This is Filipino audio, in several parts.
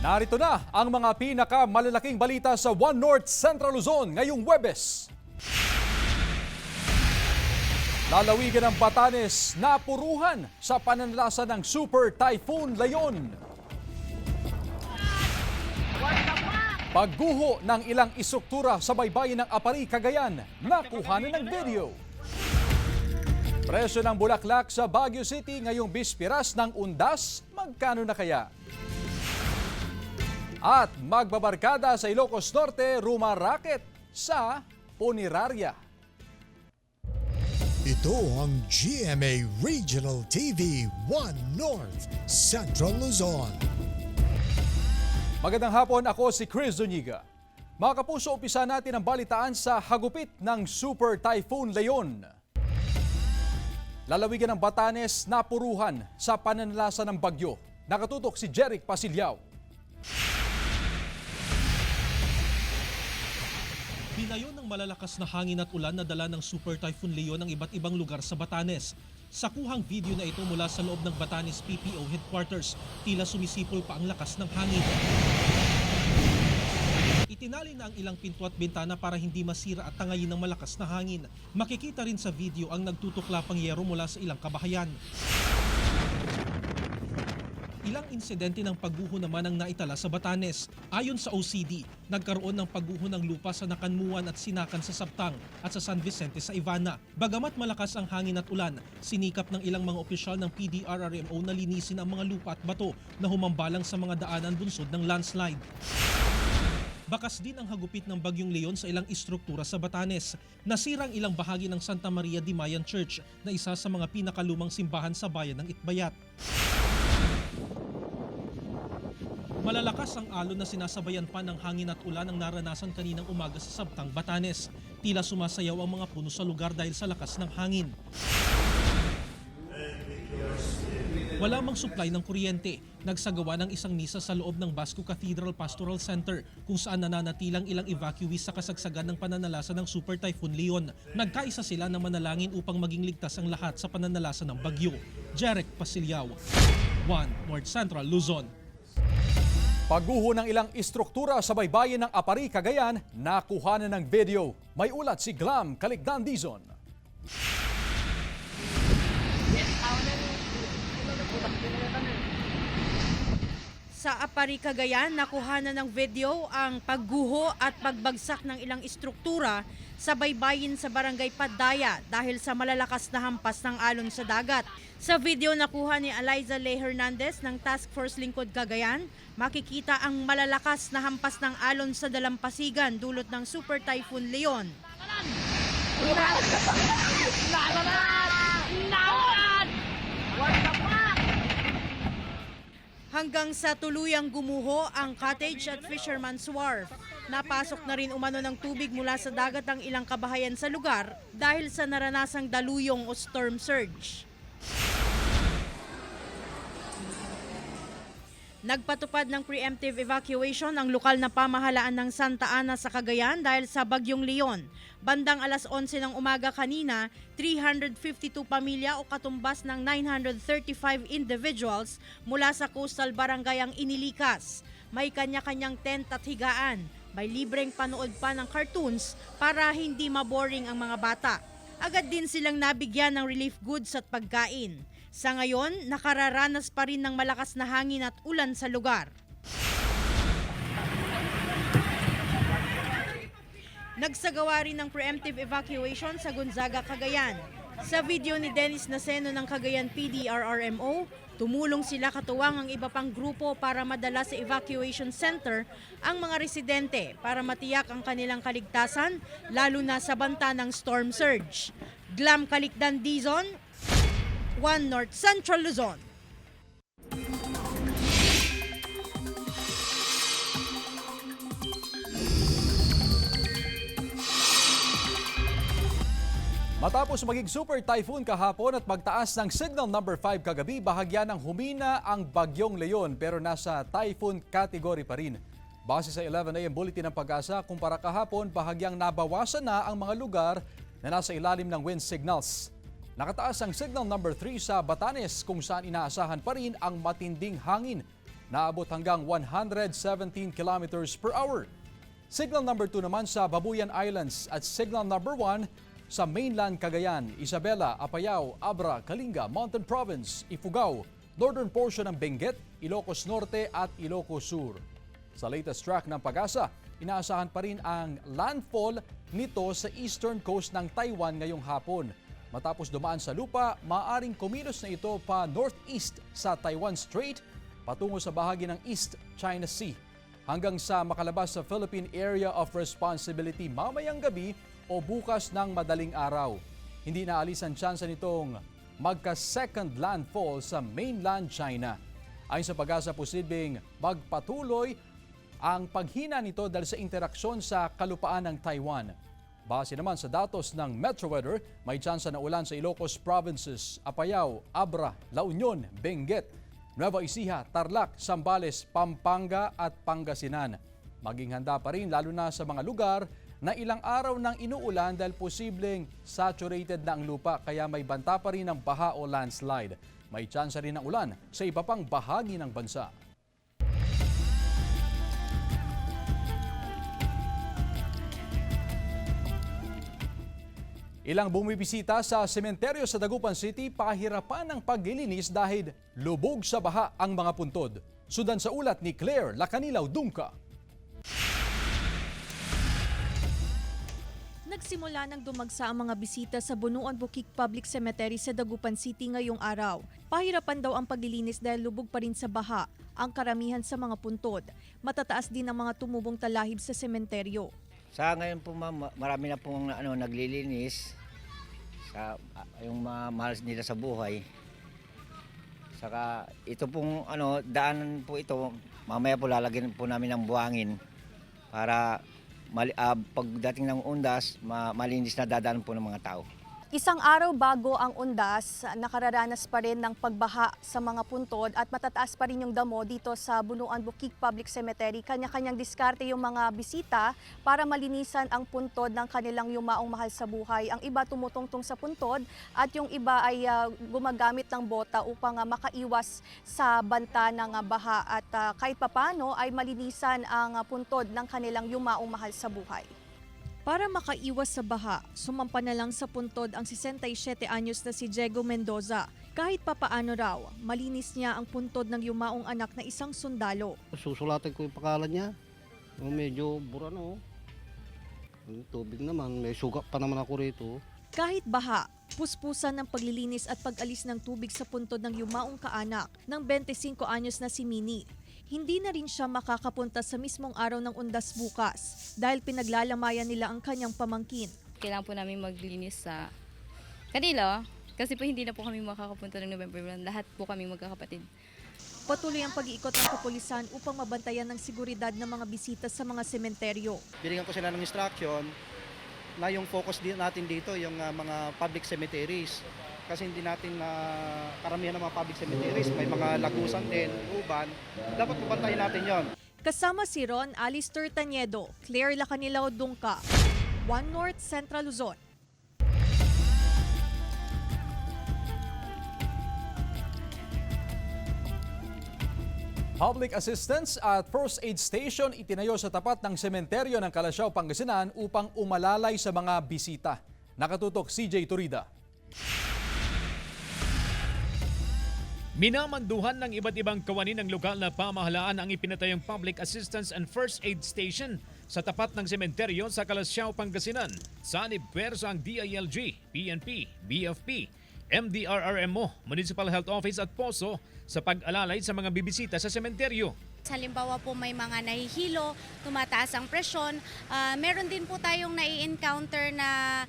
Narito na ang mga pinakamalalaking balita sa One North Central Luzon ngayong Huwebes. Lalawigan ng Batanes napuruhan sa pananalasa ng Super Typhoon Leon. Pagguho ng ilang istruktura sa baybayin ng Apari, Cagayan, nakuhanan ng video. Presyo ng bulaklak sa Baguio City ngayong bispiras ng undas, magkano na kaya? At magbabarkada sa Ilocos Norte, rumaraket sa Punerarya. Ito ang GMA Regional TV 1 North Central Luzon. Magandang hapon, ako si Chris Zuniga. Mga kapuso, umpisa natin ang balitaan sa hagupit ng Super Typhoon Leon. Lalawigan ng Batanes napuruhan sa pananalasa ng bagyo. Nakatutok si Jeric Pasilyao. Hinayon ng malalakas na hangin at ulan na dala ng Super Typhoon Leon ang iba't ibang lugar sa Batanes. Sa kuhang video na ito mula sa loob ng Batanes PPO Headquarters, tila sumisipol pa ang lakas ng hangin. Itinali na ang ilang pinto at bintana para hindi masira at tangayin ng malakas na hangin. Makikita rin sa video ang nagtutukla pang yero mula sa ilang kabahayan. Ilang insidente ng pagguho naman ang naitala sa Batanes. Ayon sa OCD, nagkaroon ng pagguho ng lupa sa Nakanmuan at Sinakan sa Sabtang at sa San Vicente sa Ivana. Bagamat malakas ang hangin at ulan, sinikap ng ilang mga opisyal ng PDRRMO na linisin ang mga lupa at bato na humambalang sa mga daanan bunsod ng landslide. Bakas din ang hagupit ng Bagyong Leon sa ilang istruktura sa Batanes. Nasirang ilang bahagi ng Santa Maria de Mayan Church na isa sa mga pinakalumang simbahan sa bayan ng Itbayat. Malalakas ang alon na sinasabayan pa ng hangin at ulan ang naranasan kaninang umaga sa Sabtang, Batanes. Tila sumasayaw ang mga puno sa lugar dahil sa lakas ng hangin. Wala mang supply ng kuryente. Nagsagawa ng isang misa sa loob ng Basco Cathedral Pastoral Center kung saan nananatilang ilang evacuees sa kasagsagan ng pananalasa ng Super Typhoon Leon. Nagkaisa sila na manalangin upang maging ligtas ang lahat sa pananalasa ng bagyo. Jeric Pasilyao, 1 North Central Luzon. Pagguho ng ilang istruktura sa baybayin ng Apari, Cagayan, nakuhanan ng video. May ulat si Glam Caligdan Dizon. Sa Apari, Cagayan, nakuhanan ng video ang pagguho at pagbagsak ng ilang istruktura sa baybayin sa Barangay Padaya dahil sa malalakas na hampas ng alon sa dagat. Sa video nakuha ni Eliza Ley Hernandez ng Task Force Lingkod Cagayan, makikita ang malalakas na hampas ng alon sa dalampasigan dulot ng Super Typhoon Leon. Hanggang sa tuluyang gumuho ang cottage at fisherman's wharf. Napasok na rin umano ng tubig mula sa dagat ang ilang kabahayan sa lugar dahil sa naranasang daluyong o storm surge. Nagpatupad ng preemptive evacuation ang lokal na pamahalaan ng Santa Ana sa Cagayan dahil sa Bagyong Leon. Bandang alas 11 ng umaga kanina, 352 pamilya o katumbas ng 935 individuals mula sa coastal barangay ang inilikas. May kanya-kanyang tent at higaan. May libreng panood pa ng cartoons para hindi maboring ang mga bata. Agad din silang nabigyan ng relief goods at pagkain. Sa ngayon, nakararanas pa rin ng malakas na hangin at ulan sa lugar. Nagsagawa rin ng preemptive evacuation sa Gonzaga, Cagayan. Sa video ni Dennis Naceno ng Cagayan PDRRMO, tumulong sila katuwang ang iba pang grupo para madala sa evacuation center ang mga residente para matiyak ang kanilang kaligtasan, lalo na sa banta ng storm surge. Glam Caligdan Dizon, 1 North Central Luzon. Matapos maging super typhoon kahapon at magtaas ng signal number 5 kagabi, bahagya ng humina ang Bagyong Leon pero nasa typhoon category pa rin. Base sa 11 AM Bulletin ng Pag-asa, kumpara kahapon, bahagyang nabawasan na ang mga lugar na nasa ilalim ng wind signals. Nakataas ang signal number 3 sa Batanes kung saan inaasahan pa rin ang matinding hangin. naabot hanggang 117 kilometers per hour. Signal number 2 naman sa Babuyan Islands at signal number 1 sa mainland Cagayan, Isabela, Apayao, Abra, Kalinga, Mountain Province, Ifugao, northern portion ng Benguet, Ilocos Norte at Ilocos Sur. Sa latest track ng Pag-asa, inaasahan pa rin ang landfall nito sa eastern coast ng Taiwan ngayong hapon. Matapos dumaan sa lupa, maaaring kumilos na ito pa northeast sa Taiwan Strait patungo sa bahagi ng East China Sea hanggang sa makalabas sa Philippine Area of Responsibility mamayang gabi o bukas ng madaling araw. Hindi naalis ang tsansa nitong magka-second landfall sa mainland China. Ayon sa Pag-asa, posibleng magpatuloy ang paghina nito dahil sa interaksyon sa kalupaan ng Taiwan. Base naman sa datos ng Metro Weather, may tsansa na ulan sa Ilocos Provinces, Apayao, Abra, La Union, Benguet, Nueva Ecija, Tarlac, Zambales, Pampanga at Pangasinan. Maging handa pa rin lalo na sa mga lugar na ilang araw nang inuulan dahil posibleng saturated na ang lupa kaya may banta pa rin ng baha o landslide. May tsansa rin ng ulan sa iba pang bahagi ng bansa. Ilang bumibisita sa sementeryo sa Dagupan City pahirapan ng paglilinis dahil lubog sa baha ang mga puntod. Sudan sa ulat ni Claire Lacanilaw Dungka. Nagsimula nang dumagsa ang mga bisita sa Bunuan Bukik Public Cemetery sa Dagupan City ngayong araw. Pahirapan daw ang paglilinis dahil lubog pa rin sa baha ang karamihan sa mga puntod. Matataas din ang mga tumubong talahib sa sementeryo. Sa ngayon po ma'am, marami na pong naglilinis sa yung mga mahal nila sa buhay. Saka ito pong daanan po ito, mamaya po lalagyan po namin ng buhangin para pagdating ng undas, malinis na dadaan po ng mga tao. Isang araw bago ang undas, nakararanas pa rin ng pagbaha sa mga puntod at matataas pa rin yung damo dito sa Bunuan Bukik Public Cemetery. Kanya-kanyang diskarte yung mga bisita para malinisan ang puntod ng kanilang yumaong mahal sa buhay. Ang iba tumutungtong sa puntod at yung iba ay gumagamit ng bota upang makaiwas sa banta ng baha at kahit papano ay malinisan ang puntod ng kanilang yumaong mahal sa buhay. Para makaiwas sa baha, sumampa na lang sa puntod ang 67 anyos na si Diego Mendoza. Kahit papaano raw, malinis niya ang puntod ng yumaong anak na isang sundalo. Susulatan ko yung pangalan niya. Medyo bura na oh. Yung tubig naman, may sugat pa naman ako rito. Kahit baha, puspusan ng paglilinis at pag-alis ng tubig sa puntod ng yumaong kaanak ng 25 anyos na si Mini. Hindi na rin siya makakapunta sa mismong araw ng undas bukas dahil pinaglalamayan nila ang kanyang pamangkin. Kailangan po namin maglinis sa kanila kasi po hindi na po kami makakapunta ng November 1. Lahat po kami magkakapatid. Patuloy ang pag-iikot ng kapulisan upang mabantayan ng seguridad ng mga bisita sa mga sementeryo. Binigyan ko sila ng instruction na yung focus natin dito, yung mga public cemeteries. Kasi hindi natin karamihan ng mga public cemeteries, may mga lagusan din, uban. Dapat mabantayan natin yon. Kasama si Ron Alistair Taniedo, Claire Lacanilaw Dungka, One North Central Luzon. Public assistance at first aid station itinayo sa tapat ng sementeryo ng Calasiao, Pangasinan upang umalalay sa mga bisita. Nakatutok CJ Turida. Minamanduhan ng iba't ibang kawani ng lokal na pamahalaan ang ipinatayong Public Assistance and First Aid Station sa tapat ng sementeryo sa Calasiao, Pangasinan. Sanib pwersa ang DILG, PNP, BFP, MDRRMO, Municipal Health Office at POSO sa pag-alalay sa mga bibisita sa sementeryo. Halimbawa po may mga nahihilo, tumataas ang presyon. Meron din po tayong nai-encounter na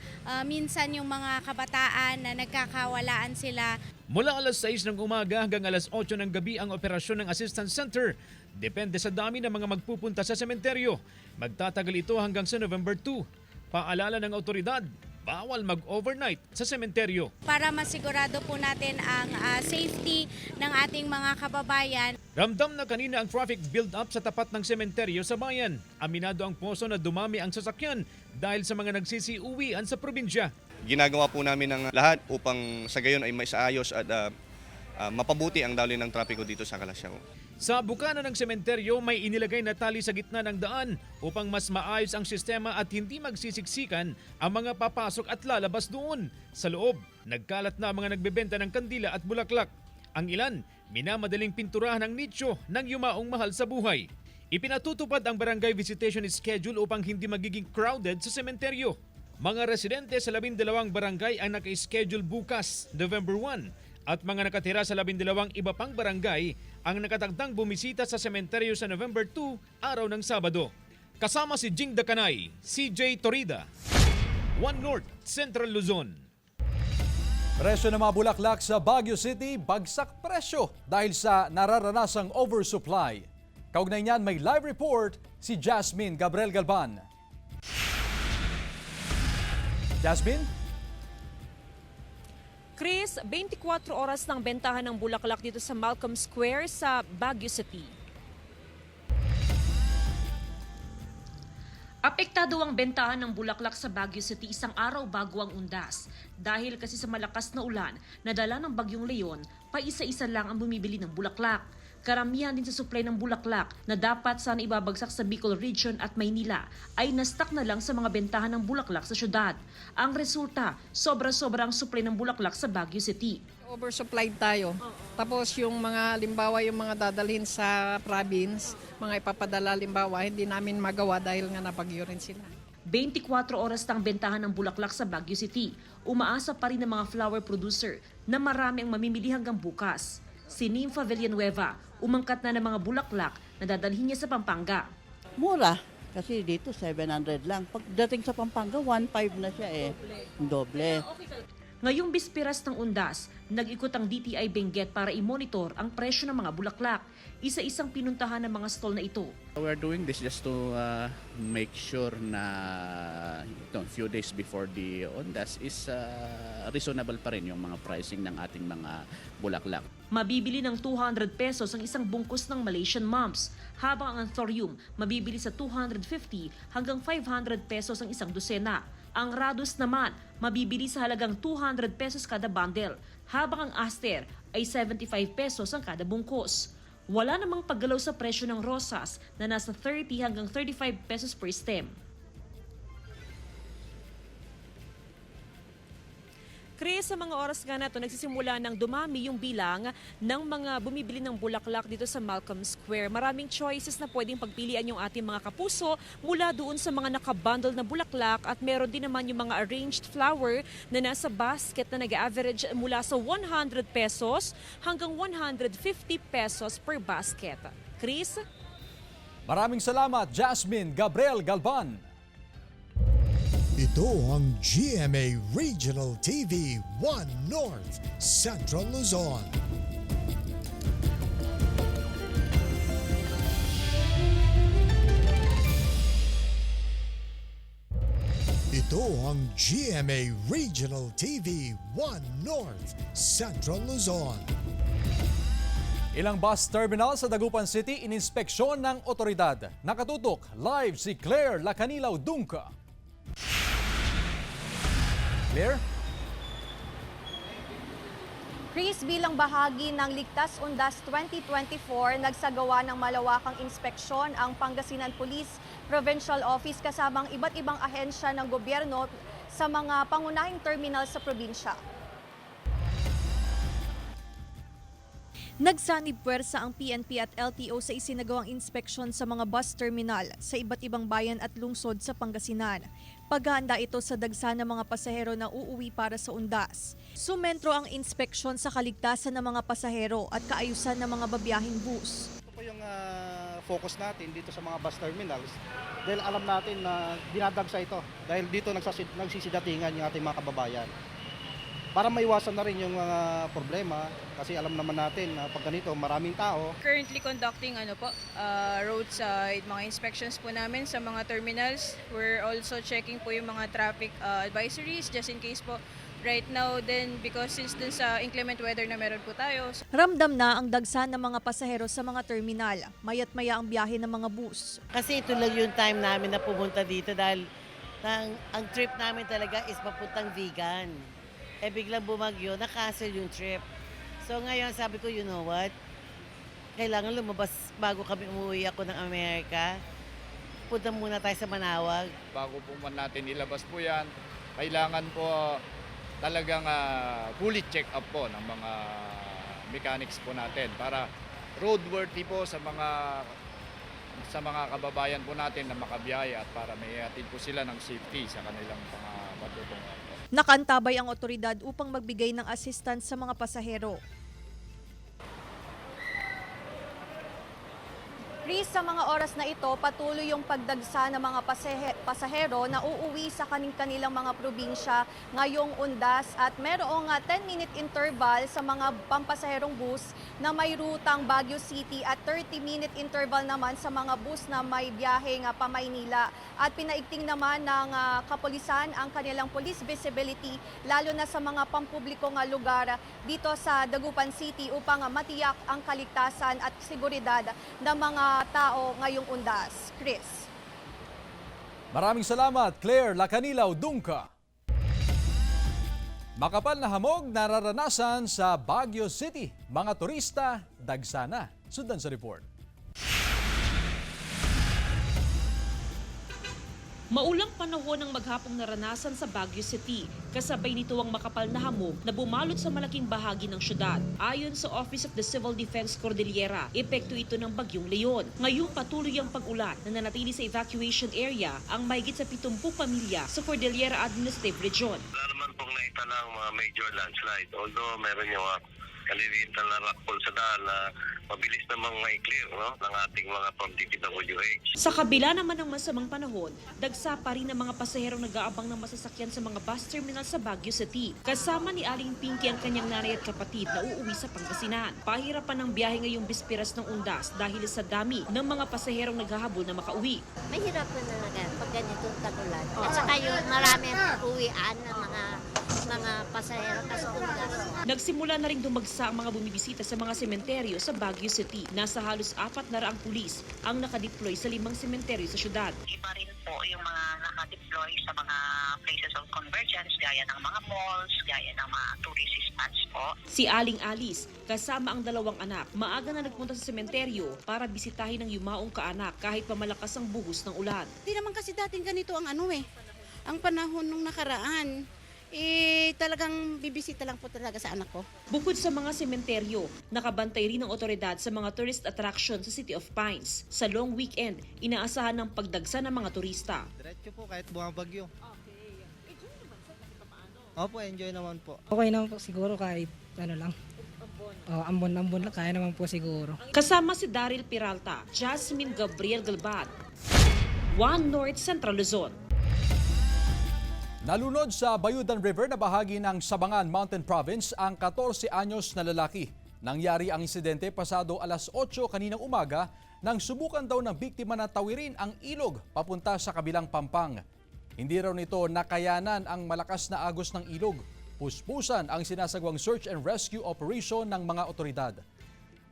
minsan yung mga kabataan na nagkakawalaan sila. Mula alas 6 ng umaga hanggang alas 8 ng gabi ang operasyon ng Assistance Center. Depende sa dami ng mga magpupunta sa sementeryo. Magtatagal ito hanggang sa November 2. Paalala ng otoridad, bawal mag-overnight sa sementeryo. Para masigurado po natin ang safety ng ating mga kababayan. Ramdam na kanina ang traffic build-up sa tapat ng sementeryo sa bayan. Aminado ang POSO na dumami ang sasakyan dahil sa mga nagsisiuwian sa probinsya. Ginagawa po namin ang lahat upang sa gayon ay maisaayos at mapabuti ang daloy ng trapiko dito sa Calasiao. Sa bukana ng sementeryo may inilagay na tali sa gitna ng daan upang mas maayos ang sistema at hindi magsisiksikan ang mga papasok at lalabas doon. Sa loob, nagkalat na ang mga nagbebenta ng kandila at bulaklak. Ang ilan, minamadaling pinturahan ng nicho ng yumaong mahal sa buhay. Ipinatutupad ang barangay visitation schedule upang hindi magiging crowded sa sementeryo. Mga residente sa 12 barangay ang naka-schedule bukas, November 1, at mga nakatira sa 12 iba pang barangay ang nakatagdang bumisita sa sementeryo sa November 2, araw ng Sabado. Kasama si Jing Dakanay, CJ Torida, One North, Central Luzon. Presyo ng mga bulaklak sa Baguio City, bagsak presyo dahil sa nararanasang oversupply. Kaugnay niyan may live report si Jasmine Gabriel Galban. Jasmine? Chris, 24 oras ng bentahan ng bulaklak dito sa Malcolm Square sa Baguio City. Apektado ang bentahan ng bulaklak sa Baguio City isang araw bago ang undas. Dahil kasi sa malakas na ulan na dala ng Bagyong Leon, paisa-isa lang ang bumibili ng bulaklak. Karamihan din sa supply ng bulaklak na dapat sana ibabagsak sa Bicol Region at Maynila ay na-stuck na lang sa mga bentahan ng bulaklak sa syudad. Ang resulta, sobra-sobra ang supply ng bulaklak sa Baguio City. Oversupplied tayo. Tapos yung mga limbawa, yung mga dadalhin sa province, mga ipapadala limbawa, hindi namin magawa dahil nga napagyo rin sila. 24 oras tang bentahan ng bulaklak sa Baguio City. Umaasa pa rin ng mga flower producer na marami ang mamimili hanggang bukas. Si Nympha Villanueva, umangkat na ng mga bulaklak na dadalhin niya sa Pampanga. Mura, kasi dito 700 lang. Pagdating sa Pampanga, 1.5 na siya eh. Doble. Ngayong bispiras ng undas, nag-ikot ang DTI Benguet para i-monitor ang presyo ng mga bulaklak. Isa-isang pinuntahan ng mga stall na ito. We're doing this just to make sure na few days before the undas is reasonable pa rin yung mga pricing ng ating mga bulaklak. Mabibili ng 200 pesos ang isang bungkus ng Malaysian Mums, habang ang Anthurium mabibili sa 250 hanggang 500 pesos ang isang dosena. Ang Radus naman mabibili sa halagang 200 pesos kada bundle, habang ang Aster ay 75 pesos ang kada bungkus. Wala namang paggalaw sa presyo ng rosas na nasa 30 hanggang 35 pesos per stem. Chris, sa mga oras nga na ito, nagsisimula ng dumami yung bilang ng mga bumibili ng bulaklak dito sa Malcolm Square. Maraming choices na pwedeng pagpilian yung ating mga kapuso mula doon sa mga nakabundle na bulaklak at meron din naman yung mga arranged flower na nasa basket na nag-average mula sa 100 pesos hanggang 150 pesos per basket. Chris? Maraming salamat, Jasmine Gabriel Galban. Ito ang GMA Regional TV 1 North Central Luzon. Ito ang GMA Regional TV 1 North Central Luzon. Ilang bus terminal sa Dagupan City ininspeksyon ng otoridad. Nakatutok live si Claire Lacanilaw Dungca. Claire? Chris, bilang bahagi ng Ligtas Undas 2024, nagsagawa ng malawakang inspeksyon ang Pangasinan Police Provincial Office kasamang iba't ibang ahensya ng gobyerno sa mga pangunahing terminal sa probinsya. Nagsanib puwersa ang PNP at LTO sa isinagawang inspeksyon sa mga bus terminal sa iba't ibang bayan at lungsod sa Pangasinan. Paghahanda ito sa dagsa ng mga pasahero na uuwi para sa undas. Sumentro ang inspeksyon sa kaligtasan ng mga pasahero at kaayusan ng mga babiyahing bus. Ito po yung focus natin dito sa mga bus terminals dahil alam natin na dinadagsa ito dahil dito nagsisidatingan yung ating mga kababayan. Para maiwasan na rin yung mga problema kasi alam naman natin na pag ganito maraming tao. Currently conducting roadside mga inspections po namin sa mga terminals. We're also checking po yung mga traffic advisories just in case po right now then because since dun sa inclement weather na meron po tayo. Ramdam na ang dagsa ng mga pasahero sa mga terminal. Mayat maya ang biyahe ng mga bus. Kasi ito lang yung time namin na pumunta dito dahil ang trip namin talaga is papuntang Vegan. Biglang bumagyo, na-cancel yung trip. So ngayon sabi ko, you know what? kailangan lumabas bago kami umuwi ako ng Amerika. Punta muna tayo sa Manawag. Bago po man natin ilabas po yan, kailangan po talagang fully check up po ng mga mechanics po natin para roadworthy po sa mga kababayan po natin na makabiyaya at para may hatid po sila ng safety sa kanilang patutungan. Nakantabay ang otoridad upang magbigay ng assistance sa mga pasahero. Chris, sa mga oras na ito, patuloy yung pagdagsa ng mga pasahero na uuwi sa kanilang mga probinsya ngayong undas at merong 10-minute interval sa mga pampasaherong bus na may rutang Baguio City at 30-minute interval naman sa mga bus na may biyaheng pa Maynila. At pinaigting naman ng kapulisan ang kanilang police visibility lalo na sa mga pampublikong lugar dito sa Dagupan City upang matiyak ang kaligtasan at seguridad ng mga tao ngayong undas. Chris. Maraming salamat, Claire Lacanilaw Dungka. Makapal na hamog nararanasan sa Baguio City. Mga turista, dagsana. Sundan sa report. Maulang panahon ang maghapong naranasan sa Baguio City. Kasabay nito ang makapal na hamog na bumalot sa malaking bahagi ng syudad. Ayon sa Office of the Civil Defense Cordillera, epekto ito ng Bagyong Leon. Ngayong patuloy ang pag-ulan na nanatili sa evacuation area ang mahigit sa 70 pamilya sa Cordillera Administrative Region. Wala naman pong naitala ang mga major landslide. Although meron yung kaliliit na rockfall sa daan na mabilis namang mai-clear ng ating mga DPWH. Sa kabila naman ng masamang panahon, dagsa pa rin ang mga pasaherong nag-aabang ng masasakyan sa mga bus terminal sa Baguio City. Kasama ni Aling Pinky ang kanyang nanay at kapatid na uuwi sa Pangasinan. Pahirapan ang biyahe ngayong bisperas ng undas dahil sa dami ng mga pasaherong naghahabol na makauwi. Mahirap na talaga pag ganitong tagulan. At saka yung marami uwian ng mga pasahero kasi undas. Nagsimula na rin dumagsa ang mga bumibisita sa mga sementeryo sa Baguio City. Nasa halos 400 pulis ang nakadeploy sa 5 sementeryo sa syudad. Iba rin po yung mga nakadeploy sa mga places of convergence gaya ng mga malls, gaya ng mga tourist spots po. Si Aling Alice, kasama ang 2 anak, maaga na nagpunta sa sementeryo para bisitahin ang yumaong kaanak kahit pa malakas ang buhos ng ulan. Hindi naman kasi dating ganito ang ang panahon nung nakaraan. Talagang bibisita lang po talaga sa anak ko. Bukod sa mga sementeryo, nakabantay rin ang otoridad sa mga tourist attraction sa City of Pines. Sa long weekend, inaasahan ng pagdagsa ng mga turista. Diretso po kahit bumabagyo. Okay. Enjoy naman sa paano? Opo, enjoy naman po. Okay naman po siguro kahit lang. Ambon lang, kaya naman po siguro. Kasama si Daryl Peralta, Jasmine Gabriel Galbad, One North Central Luzon. Nalunod sa Bayudan River na bahagi ng Sabangan Mountain Province ang 14 anyos na lalaki. Nangyari ang insidente pasado alas 8 kaninang umaga nang subukan daw ng biktima na tawirin ang ilog papunta sa kabilang pampang. Hindi raw nito nakayanan ang malakas na agos ng ilog. Puspusan ang sinasagawang search and rescue operation ng mga otoridad.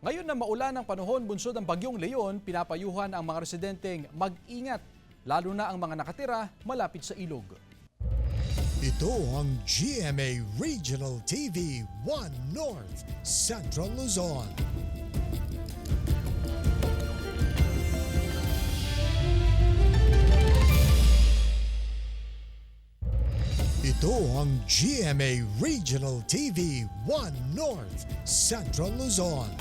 Ngayon na maulan ang panahon bunsod ng Bagyong Leon, pinapayuhan ang mga residenteng mag-ingat, lalo na ang mga nakatira malapit sa ilog. Ito ang GMA Regional TV 1 North Central Luzon. Ito ang GMA Regional TV 1 North Central Luzon.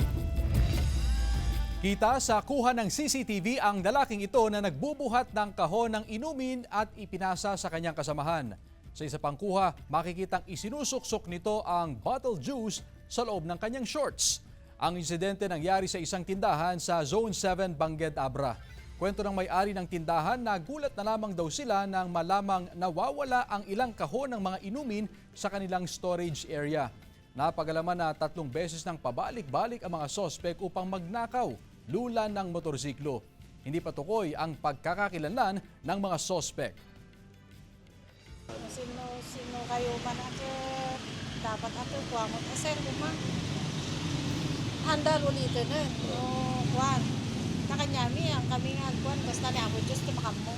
Kita sa kuha ng CCTV ang lalaking ito na nagbubuhat ng kahon ng inumin at ipinasa sa kanyang kasamahan. Sa isa pang kuha, makikitang isinusuksok nito ang bottle juice sa loob ng kanyang shorts. Ang insidente nangyari sa isang tindahan sa Zone 7, Bangged, Abra. Kwento ng may-ari ng tindahan, nagulat na lamang daw sila nang malamang nawawala ang ilang kahon ng mga inumin sa kanilang storage area. Napagalaman na 3 beses nang pabalik-balik ang mga sospek upang magnakaw, lula ng motorsiklo. Hindi pa tukoy ang pagkakakilanlan ng mga sospek. Sino kayo man ato dapat ato kuamot sir kuma handal ulitin no kuan nakanyami ang kami nga kuan basta ni ako just makammo.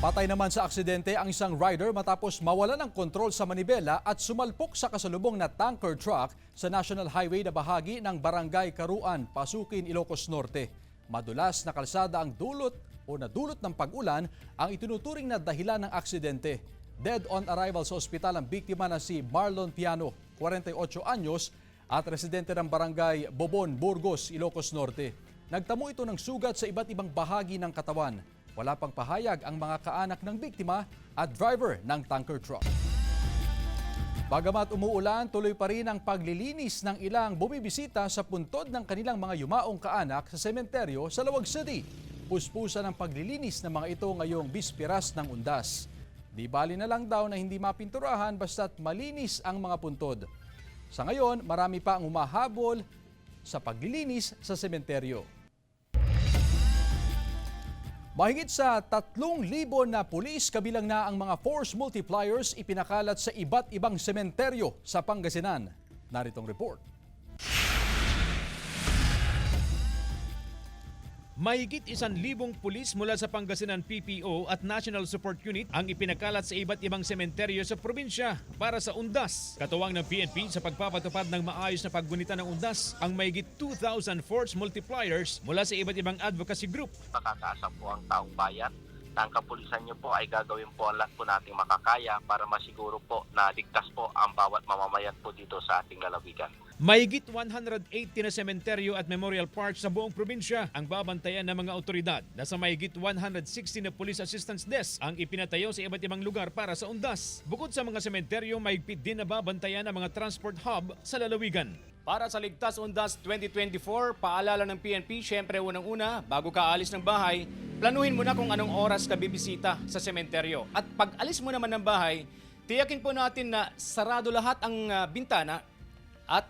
Patay naman sa aksidente ang isang rider matapos mawala ng kontrol sa manibela at sumalpok sa kasalubong na tanker truck sa National Highway na bahagi ng Barangay Karuan, Pasukin, Ilocos Norte. Madulas na kalsada ang nadulot ng pag-ulan ang itinuturing na dahilan ng aksidente. Dead on arrival sa ospital ang biktima na si Marlon Piano, 48 anyos, at residente ng Barangay Bobon, Burgos, Ilocos Norte. Nagtamo ito ng sugat sa iba't ibang bahagi ng katawan. Wala pang pahayag ang mga kaanak ng biktima at driver ng tanker truck. Bagamat umuulan, tuloy pa rin ang paglilinis ng ilang bumibisita sa puntod ng kanilang mga yumaong kaanak sa sementeryo sa Lawag City. Puspusan ang paglilinis ng mga ito ngayong bispiras ng undas. Di bali na lang daw na hindi mapinturahan basta't malinis ang mga puntod. Sa ngayon, marami pa ang umahabol sa paglilinis sa sementeryo. Mahigit sa 3,000 na pulis kabilang na ang mga force multipliers ipinakalat sa iba't ibang sementeryo sa Pangasinan. Naritong report. Mahigit 1,000 pulis mula sa Pangasinan PPO at National Support Unit ang ipinakalat sa iba't ibang sementeryo sa probinsya para sa undas. Katuwang ng PNP sa pagpapatupad ng maayos na paggunita ng undas, ang mahigit 2,000 force multipliers mula sa iba't ibang advocacy group. Makakaasa po ang taong bayan. Ang kapulisan niyo po ay gagawin po ang lahat po nating makakaya para masiguro po na ligtas po ang bawat mamamayan po dito sa ating lalawigan. Mahigit 180 na sementeryo at memorial parks sa buong probinsya ang babantayan ng mga otoridad. Nasa mahigit 160 na police assistance desk ang ipinatayo sa iba't ibang lugar para sa undas. Bukod sa mga sementeryo, mahigpit din na babantayan ang mga transport hub sa lalawigan. Para sa Ligtas Undas 2024, paalala ng PNP, syempre unang-una, bago ka alis ng bahay, planuhin mo na kung anong oras ka bibisita sa sementeryo. At pag alis mo naman ng bahay, tiyakin po natin na sarado lahat ang bintana at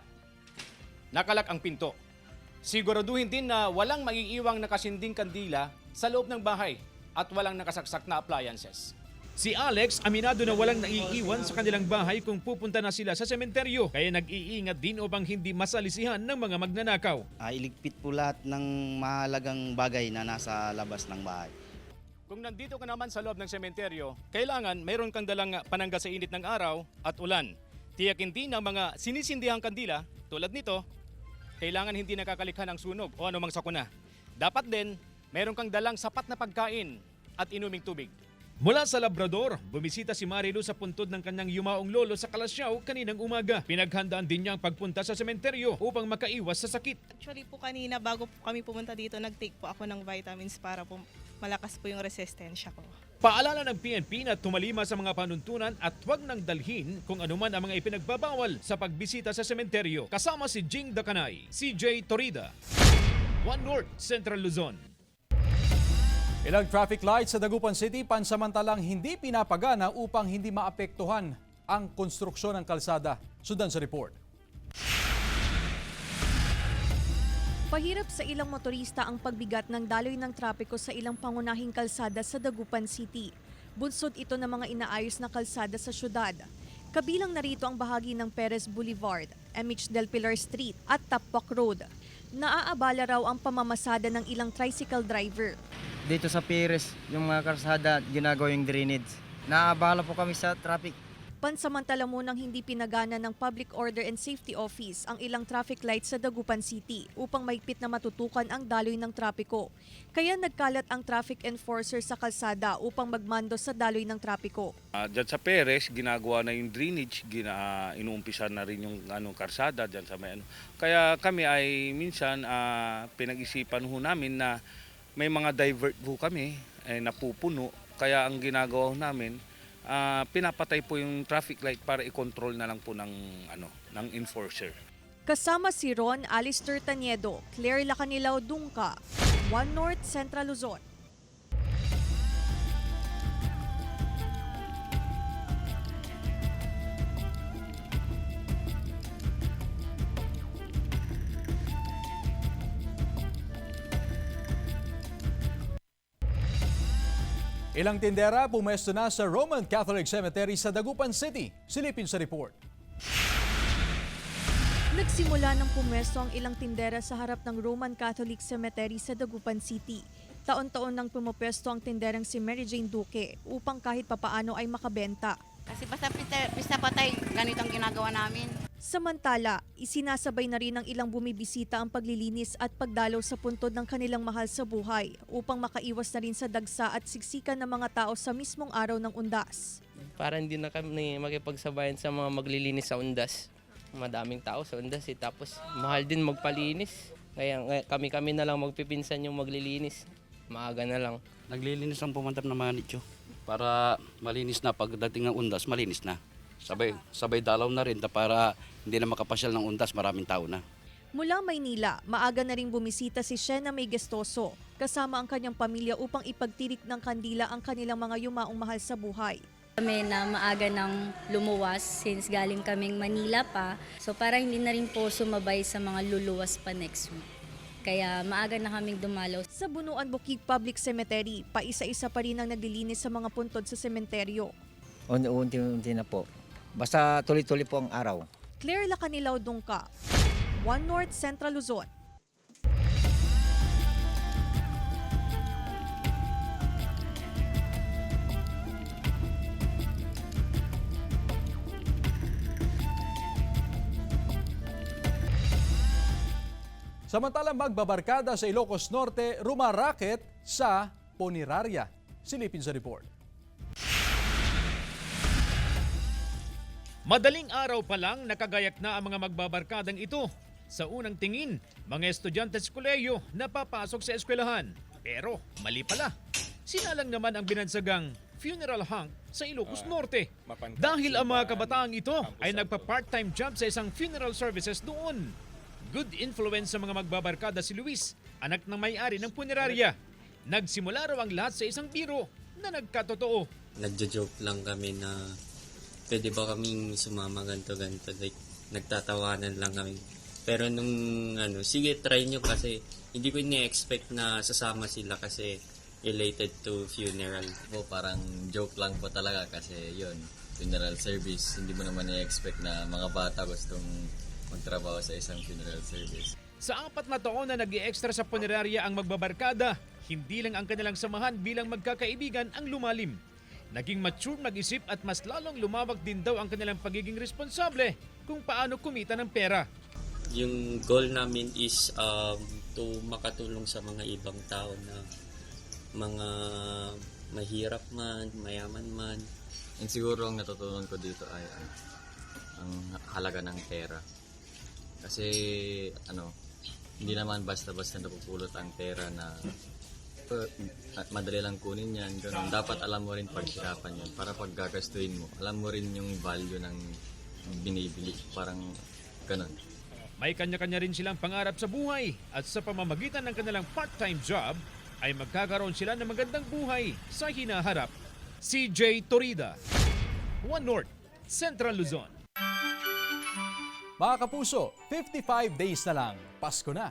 nakalak ang pinto. Siguraduhin din na walang maiiwang nakasinding kandila sa loob ng bahay at walang nakasaksak na appliances. Si Alex, aminado na walang naiiwan sa kanilang bahay kung pupunta na sila sa sementeryo. Kaya nag-iingat din upang hindi masalisihan ng mga magnanakaw. Iligpit po lahat ng mahalagang bagay na nasa labas ng bahay. Kung nandito ka naman sa loob ng sementeryo, kailangan mayroon kang dalang panangga sa init ng araw at ulan. Tiyakin din ang mga sinisindihang kandila tulad nito, kailangan hindi nakakalikha ng sunog o anumang sakuna. Dapat din, mayroon kang dalang sapat na pagkain at inuming tubig. Mula sa Labrador, bumisita si Marilu sa puntod ng kanyang yumaong lolo sa Kalasyaw kaninang umaga. Pinaghandaan din niya ang pagpunta sa sementeryo upang makaiwas sa sakit. Actually po kanina bago po kami pumunta dito, nag-take po ako ng vitamins para po malakas po yung resistensya ko. Paalala ng PNP na tumalima sa mga panuntunan at huwag nang dalhin kung anuman ang mga ipinagbabawal sa pagbisita sa sementeryo. Kasama si Jing Dakanay, CJ Torida, One North, Central Luzon. Ilang traffic lights sa Dagupan City pansamantalang hindi pinapagana upang hindi maapektuhan ang konstruksyon ng kalsada. Sundan sa report. Pahirap sa ilang motorista ang pagbigat ng daloy ng trapiko sa ilang pangunahing kalsada sa Dagupan City. Bunsod ito ng mga inaayos na kalsada sa syudad. Kabilang narito ang bahagi ng Perez Boulevard, MH Del Pilar Street at Tapak Road. Naaabala raw ang pamamasada ng ilang tricycle driver. Dito sa Perez, yung mga kalsada, ginagawa yung drainage. Naaabala po kami sa traffic. Pansamantala munang hindi pinagana ng Public Order and Safety Office ang ilang traffic lights sa Dagupan City upang maigpit na matutukan ang daloy ng trapiko. Kaya nagkalat ang traffic enforcer sa kalsada upang magmando sa daloy ng trapiko. Diyan sa Perez, ginagawa na yung drainage, inuumpisa na rin yung karsada diyan sa may . Kaya kami ay minsan pinag-isipan ho namin na may mga divert ho kami napupuno. Kaya ang ginagawa ho namin, pinapatay po yung traffic light para i-control na lang po ng enforcer. Kasama si Ron Alistair Taniedo, Claire Lacanilaw Dungka, One North, Central Luzon. Ilang tindera pumesto na sa Roman Catholic Cemetery sa Dagupan City. Silipin sa report. Nagsimula ng pumesto ang ilang tindera sa harap ng Roman Catholic Cemetery sa Dagupan City. Taon-taon nang pumupwesto ang tinderang si Mary Jane Duque upang kahit papaano ay makabenta. Kasi basta pista patay, ganito ang ginagawa namin. Samantala, isinasabay na rin ng ilang bumibisita ang paglilinis at pagdalaw sa puntod ng kanilang mahal sa buhay upang makaiwas na rin sa dagsa at siksikan ng mga tao sa mismong araw ng undas. Para hindi na kami makipagsabayan sa mga maglilinis sa undas. Madaming tao sa undas tapos mahal din magpalinis. Kaya kami na lang magpipinsan yung maglilinis. Maaga na lang. Naglilinis ang pumantab ng mga nicho para malinis na pagdating ng undas, malinis na. Sabay dalaw na rin para hindi na makapasyal ng undas, maraming tao na. Mula Maynila, maaga na ring bumisita si Shena May Gestoso kasama ang kanyang pamilya upang ipagtirik ng kandila ang kanilang mga yumaong mahal sa buhay. Kami na maaga nang lumuwas since galing kaming Manila pa. So para hindi na rin po sumabay sa mga luluwas pa next week. Kaya maaga na kaming dumalaw. Sa Bunuan Bukid Public Cemetery, paisa-isa pa rin ang naglilinis sa mga puntod sa sementeryo. Unti-unti na po. Basta tuloy-tuloy po ang araw. Claire Lacanilaw Dungka, One North Central Luzon. Samantalang magbabarkada sa Ilocos Norte, rumaraket sa Poniraria. Silipin sa report. Madaling araw pa lang nakagayak na ang mga magbabarkadang ito. Sa unang tingin, mga estudyante sa kolehiyo na papasok sa eskwelahan. Pero mali pala. Sinalang naman ang binansagang funeral hunk sa Ilocos Norte. Dahil ang mga kabataang ito ay nagpa-part-time job sa isang funeral services doon. Good influence sa mga magbabarkada si Luis, anak ng may-ari ng punerarya. Nagsimula raw ang lahat sa isang biro na nagkatotoo. Nagjo-joke lang kami na pwede ba kaming sumama ganito. Like, nagtatawanan lang kami. Pero nung sige try nyo kasi hindi ko ni-expect na sasama sila kasi related to funeral. Parang joke lang po talaga kasi yun, funeral service. Hindi mo naman i-expect na mga bata gustong magtrabaho sa isang funeral service. Sa 4 na taon na nag-i-extra sa punerarya ang magbabarkada, hindi lang ang kanilang samahan bilang magkakaibigan ang lumalim. Naging mature mag-isip at mas lalong lumawak din daw ang kanilang pagiging responsable kung paano kumita ng pera. Yung goal namin is to makatulong sa mga ibang tao na mga mahirap man, mayaman man. And siguro ang natutunan ko dito ay ang halaga ng pera. Kasi hindi naman basta-basta napupulot ang pera na madali lang kunin yan. Ganun. Dapat alam mo rin paghirapan yan para pag gagastuin mo, alam mo rin yung value ng binibili. Parang ganun. May kanya-kanya rin silang pangarap sa buhay at sa pamamagitan ng kanilang part-time job ay magkakaroon sila ng magandang buhay sa hinaharap. CJ Torida, One North, Central Luzon. Mga kapuso, 55 days na lang, Pasko na.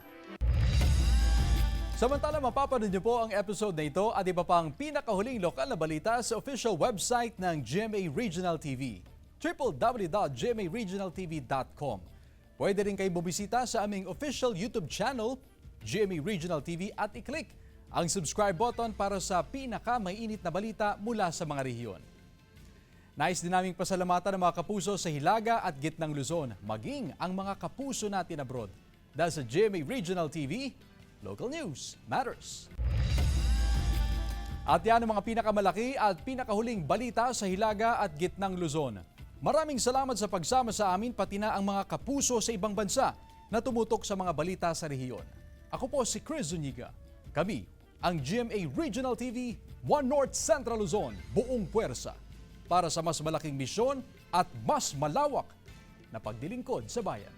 Samantala, mapapanood niyo po ang episode na ito at iba pang pinakahuling lokal na balita sa official website ng GMA Regional TV, www.gmaregionaltv.com. Pwede rin kayo bumisita sa aming official YouTube channel, GMA Regional TV, at i-click ang subscribe button para sa pinaka-mainit na balita mula sa mga rehiyon. Nais din naming pasalamatan ng mga kapuso sa Hilaga at Gitnang Luzon, maging ang mga kapuso natin abroad. Dahil sa GMA Regional TV, local news matters. At yan ang mga pinakamalaki at pinakahuling balita sa Hilaga at Gitnang Luzon. Maraming salamat sa pagsama sa amin pati na ang mga kapuso sa ibang bansa na tumutok sa mga balita sa rehiyon. Ako po si Chris Zuniga. Kami ang GMA Regional TV, One North Central Luzon, buong puwersa para sa mas malaking misyon at mas malawak na pagdilingkod sa bayan.